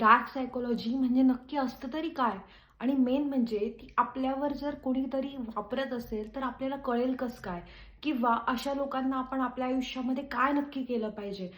Dark psychology म्हणजे नक्की असतं तरी काय? आणि मेन म्हणजे ती आपल्यावर जर कोणीतरी वापरत असेल, तर आपल्याला कळेल कसं काय? किंवा अशा लोकांना आपण आपल्या आयुष्यामध्ये काय नक्की केलं पाहिजे?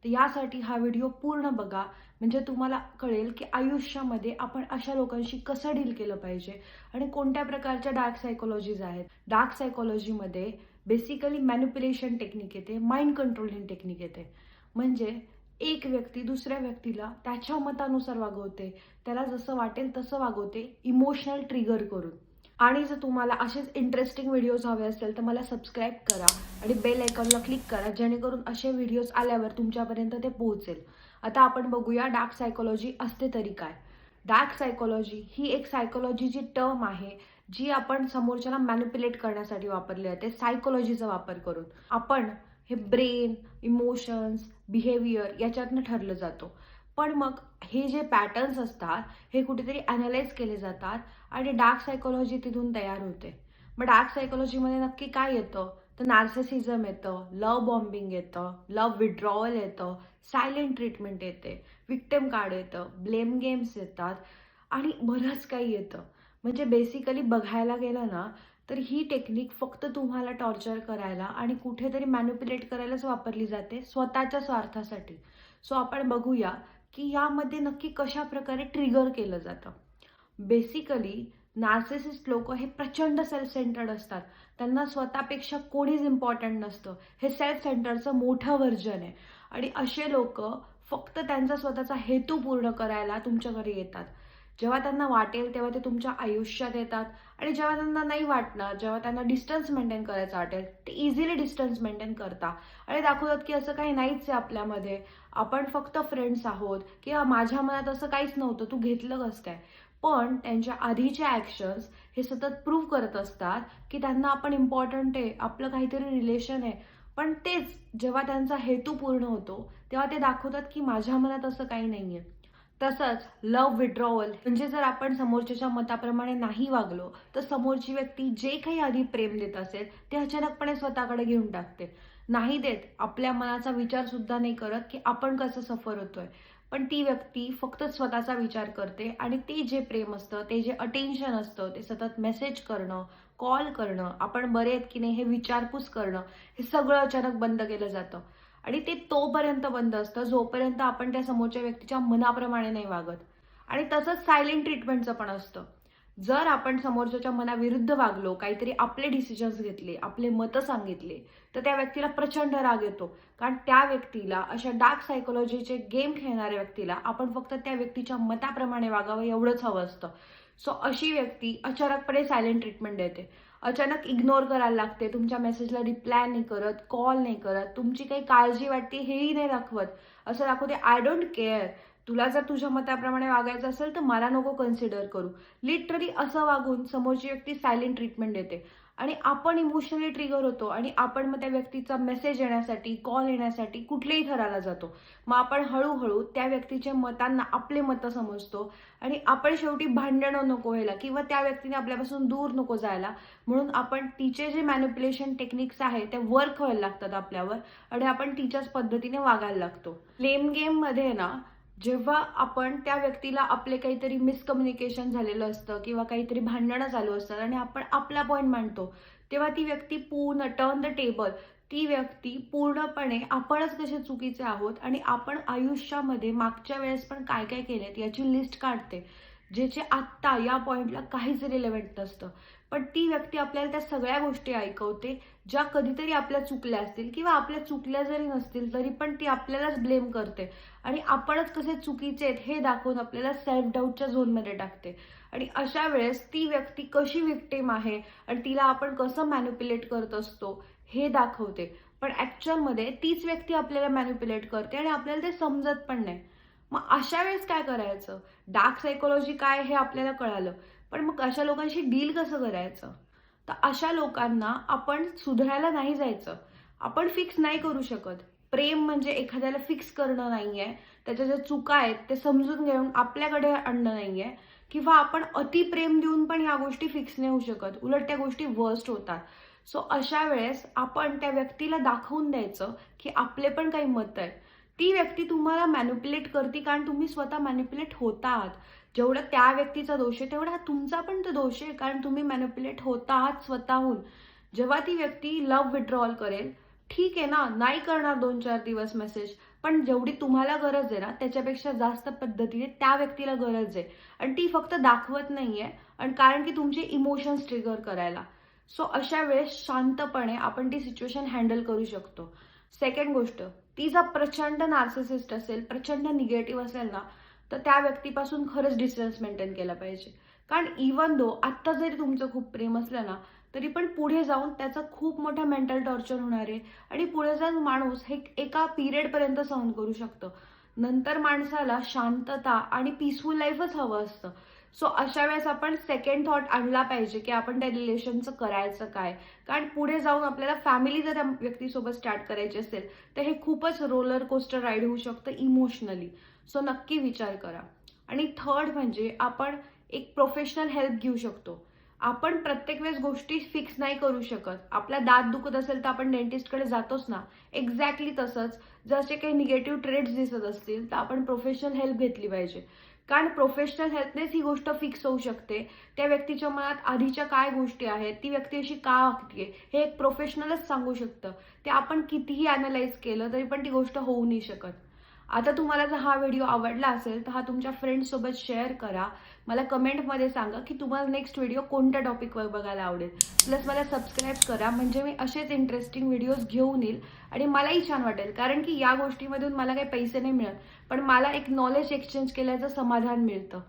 तर यासाठी हा व्हिडिओ पूर्ण बघा. म्हणजे तुम्हाला कळेल, की आयुष्यामध्ये आपण अशा लोकांशी कसं डील केलं पाहिजे आणि कोणत्या प्रकारच्या डार्क सायकोलॉजीज आहेत. डार्क सायकोलॉजीमध्ये बेसिकली मॅनिप्युलेशन टेक्निक येते, माइंड कंट्रोलिंग टेक्निक येते. म्हणजे एक व्यक्ती दुसऱ्या व्यक्तीला त्याच्या मतानुसार वागवते, त्याला जसं वाटेल तसं वागवते, इमोशनल ट्रिगर करून. आणि जर तुम्हाला असेच इंटरेस्टिंग व्हिडिओज हवे असेल तर मला सबस्क्राईब करा आणि बेल आयकॉनला क्लिक करा, जेणेकरून असे व्हिडिओज आल्यावर तुमच्यापर्यंत ते पोहोचेल. आता आपण बघूया डार्क सायकोलॉजी असते तरी काय. डार्क सायकोलॉजी ही एक सायकोलॉजीची टर्म आहे, जी आपण समोरच्याला मॅनिप्युलेट करण्यासाठी वापरली जाते सायकोलॉजीचा वापर करून. आपण हे ब्रेन, इमोशन्स, बिहेवियर याच्यातनं ठरलं जातो. पण मग हे जे पॅटर्न्स असतात हे कुठेतरी अॅनालाइज केले जातात आणि डार्क सायकोलॉजी तिथून तयार होते. मग डार्क सायकोलॉजीमध्ये नक्की काय येतं? तर नार्सिसिझम येतं, लव्ह बॉम्बिंग येतं, लव्ह विड्रॉवल येतं, सायलेंट ट्रीटमेंट येते, विक्टिम कार्ड येतं, ब्लेम गेम्स येतात आणि बरंच काही येतं. म्हणजे बेसिकली बघायला गेलं ना, तर ही टेक्निक फक्त तुम्हाला टॉर्चर करायला आणि कुठेतरी मॅनिप्युलेट करायलाच वापरली जाते स्वतःच्या स्वार्थासाठी. सो आपण बघूया की यामध्ये नक्की कशा प्रकारे ट्रिगर केलं जातं. बेसिकली नार्सिसिस्ट लोक हे प्रचंड सेल्फ सेंटर्ड असतात. त्यांना स्वतःपेक्षा कोणीच इम्पॉर्टंट नसतं. हे सेल्फ सेंटरचं मोठं व्हर्जन आहे. आणि असे लोक फक्त त्यांचा स्वतःचा हेतू पूर्ण करायला तुमच्याकडे येतात. जेव्हा त्यांना वाटेल तेव्हा ते तुमच्या आयुष्यात येतात आणि जेव्हा त्यांना नाही वाटणार, जेव्हा त्यांना डिस्टन्स मेंटेन करायचं वाटेल, ते इझिली डिस्टन्स मेंटेन करतात आणि दाखवतात की असं काही नाहीच आहे आपल्यामध्ये, आपण फक्त फ्रेंड्स आहोत किंवा माझ्या मनात असं काहीच नव्हतं, तू घेतलं कसं काय. पण त्यांच्या आधीचे ॲक्शन्स हे सतत प्रूव्ह करत असतात की त्यांना आपण इम्पॉर्टंट आहे, आपलं काहीतरी रिलेशन आहे. पण तेच जेव्हा त्यांचा हेतू पूर्ण होतो तेव्हा ते दाखवतात की माझ्या मनात असं काही नाहीये. तसंच लव्ह विड्रॉवल म्हणजे जर आपण समोरच्याच्या मताप्रमाणे नाही वागलो, तर समोरची व्यक्ती जे काही आधी प्रेम देत असेल ते अचानकपणे स्वतःकडे घेऊन टाकते. नाही देत, आपल्या मनाचा विचार सुद्धा नाही करत की आपण कसं सफर होतोय. पण ती व्यक्ती फक्त स्वतःचा विचार करते आणि ते जे प्रेम असतं, ते जे अटेन्शन असतं, ते सतत मेसेज करणं, कॉल करणं, आपण बरे आहेत की नाही हे विचारपूस करणं, हे सगळं अचानक बंद केलं जातं. आणि ते तोपर्यंत बंद असतं जोपर्यंत आपण त्या समोरच्या व्यक्तीच्या मनाप्रमाणे नाही वागत. आणि तसंच सायलेंट ट्रीटमेंटचं पण असतं. जर आपण समोरच्याच्या मनाविरुद्ध वागलो, काहीतरी आपले डिसिजन्स घेतले, आपले मतं सांगितले, तर त्या व्यक्तीला प्रचंड राग येतो. कारण त्या व्यक्तीला, अशा डार्क सायकोलॉजीचे गेम खेळणाऱ्या व्यक्तीला आपण फक्त त्या व्यक्तीच्या मताप्रमाणे वागावं एवढंच हवं असतं. सो अशी व्यक्ती अचानकपणे सायलेंट ट्रीटमेंट देते. अचानक इग्नोर करायला लागते, तुमच्या मेसेजला रिप्लाय नाही करत, कॉल नाही करत, तुमची काही काळजी वाटते हेही नाही दाखवत. असं दाखवते आय डोंट केअर, तुला जर तुझ्या मताप्रमाणे वागायचं असेल तर मला नको कन्सिडर करू. लिटरली असं वागून समोरची व्यक्ती सायलेंट ट्रीटमेंट देते आणि आपण इमोशनली ट्रिगर होतो आणि आपण मग त्या व्यक्तीचा मेसेज येण्यासाठी, कॉल येण्यासाठी कुठल्याही थराला जातो. मग आपण हळूहळू त्या व्यक्तीच्या मतांना आपले मतं समजतो आणि आपण शेवटी भांडणं नको व्हायला किंवा त्या व्यक्तीने आपल्यापासून दूर नको जायला म्हणून आपण तिचे जे मॅनिप्युलेशन टेक्निक्स आहेत ते वर्क व्हायला लागतात आपल्यावर आणि आपण तिच्याच पद्धतीने वागायला लागतो. ब्लेम गेममध्ये ना, जेव्हा आपण त्या व्यक्तीला आपले काहीतरी मिसकम्युनिकेशन झालेलं असतं किंवा काहीतरी भांडणं चालू असतात आणि आपण आपला पॉईंट मांडतो, तेव्हा ती व्यक्ती पूर्ण टर्न द टेबल, ती व्यक्ती पूर्णपणे आपणच कसे चुकीचे आहोत आणि आपण आयुष्यामध्ये मागच्या वेळेस पण काय काय केलेत याची लिस्ट काढते, ज्याचे आत्ता या पॉइंटला काहीच रिलेव्हंट नसतं. पण ती व्यक्ती आपल्याला त्या सगळ्या गोष्टी ऐकवते, ज्या कधीतरी आपल्या चुकल्या असतील किंवा आपल्या चुकल्या जरी नसतील तरी पण ती आपल्यालाच ब्लेम करते आणि आपणच कसे चुकीचे आहेत हे दाखवून आपल्याला सेल्फ डाऊटच्या झोनमध्ये टाकते. आणि अशा वेळेस ती व्यक्ती कशी विक्टिम आहे आणि तिला आपण कसं मॅनिप्युलेट करत असतो हे दाखवते. पण ॲक्च्युअलमध्ये तीच व्यक्ती आपल्याला मॅनिप्युलेट करते आणि आपल्याला ते समजत पण नाही. मग अशा वेळेस काय करायचं? डार्क सायकोलॉजी काय हे आपल्याला कळालं. पण मग अशा लोकांशी डील कसं करायचं? तर अशा लोकांना आपण सुधारायला नाही जायचं. आपण फिक्स नाही करू शकत. प्रेम म्हणजे एखाद्याला फिक्स करणं नाहीये. त्याच्या ज्या चुका आहेत ते समजून घेऊन आपल्याकडे आणणं नाहीये किंवा आपण अतिप्रेम देऊन पण या गोष्टी फिक्स नाही होऊ शकत. उलट त्या गोष्टी वर्स्ट होतात. सो अशा वेळेस आपण त्या व्यक्तीला दाखवून द्यायचं की आपले पण काही मत आहेत. ती व्यक्ती तुम्हाला मॅनिप्युलेट करते कारण तुम्ही स्वतः मॅनिप्युलेट होता आहात. जेवढं त्या व्यक्तीचा दोष आहे तेवढा तुमचा पण तो दोष आहे कारण तुम्ही मॅनिप्युलेट होता आहात स्वतःहून. जेव्हा ती व्यक्ती लव्ह विथड्रॉल करेल, ठीक आहे ना, नाही करणार 2-4 दिवस मेसेज, पण जेवढी तुम्हाला गरज आहे ना त्याच्यापेक्षा जास्त पद्धतीने त्या व्यक्तीला गरज आहे आणि ती फक्त दाखवत नाहीये आणि कारण की तुमचे इमोशन्स ट्रिगर करायला. सो अशा वेळेस शांतपणे आपण ती सिच्युएशन हँडल करू शकतो. सेकंड गोष्ट, ती जर प्रचंड नार्सिसिस्ट असेल, प्रचंड निगेटिव्ह असेल ना, तर त्या व्यक्तीपासून खरंच डिस्टन्स मेंटेन केला पाहिजे. कारण इवन दो आत्ता जरी तुमचं खूप प्रेम असलं ना, तरी पण पुढे जाऊन त्याचं खूप मोठं मेंटल टॉर्चर होणार आहे आणि पुढे जाऊन माणूस हे एका पिरियडपर्यंत सहन करू शकतं. नंतर माणसाला शांतता आणि पीसफुल लाईफच हवं असतं. सो अशा वेळेस आपण सेकंड थॉट आणला पाहिजे, की आपण त्या रिलेशनचं करायचं काय? कारण पुढे जाऊन आपल्याला फॅमिली जर त्या व्यक्तीसोबत स्टार्ट करायची असेल, तर हे खूपच रोलर कोस्टर राईड होऊ शकतं इमोशनली. सो नक्की विचार करा. आणि थर्ड म्हणजे आपण एक प्रोफेशनल हेल्प घेऊ शकतो. आपण प्रत्येक वेळेस गोष्टी फिक्स नाही करू शकत. आपला दात दुखत असेल तर आपण डेंटिस्टकडे जातोच ना. एक्झॅक्टली तसंच जसे काही निगेटिव्ह ट्रेड्स दिसत असतील तर आपण प्रोफेशनल हेल्प घेतली पाहिजे. कारण प्रोफेशनल हेल्पनेच ही गोष्ट फिक्स होऊ शकते. त्या व्यक्तीच्या मनात आधीच्या काय गोष्टी आहेत, ती व्यक्ती अशी का वागतेय, हे एक प्रोफेशनलच सांगू शकतं. ते आपण कितीही अॅनलाइज केलं तरी पण ती गोष्ट होऊ नाही शकत. आता तुम्हाला जर हा व्हिडिओ आवडला असेल तर हा तुमच्या फ्रेंड्ससोबत शेअर करा. मला कमेंटमध्ये सांगा की तुम्हाला नेक्स्ट व्हिडिओ कोणत्या टॉपिकवर बघायला आवडेल. प्लस मला सबस्क्राईब करा म्हणजे मी असेच इंटरेस्टिंग व्हिडिओज घेऊन येईल आणि मलाही छान वाटेल. कारण की या गोष्टीमधून मला काही पैसे नाही मिळत, पण मला एक नॉलेज एक्सचेंज केल्याचं समाधान मिळतं.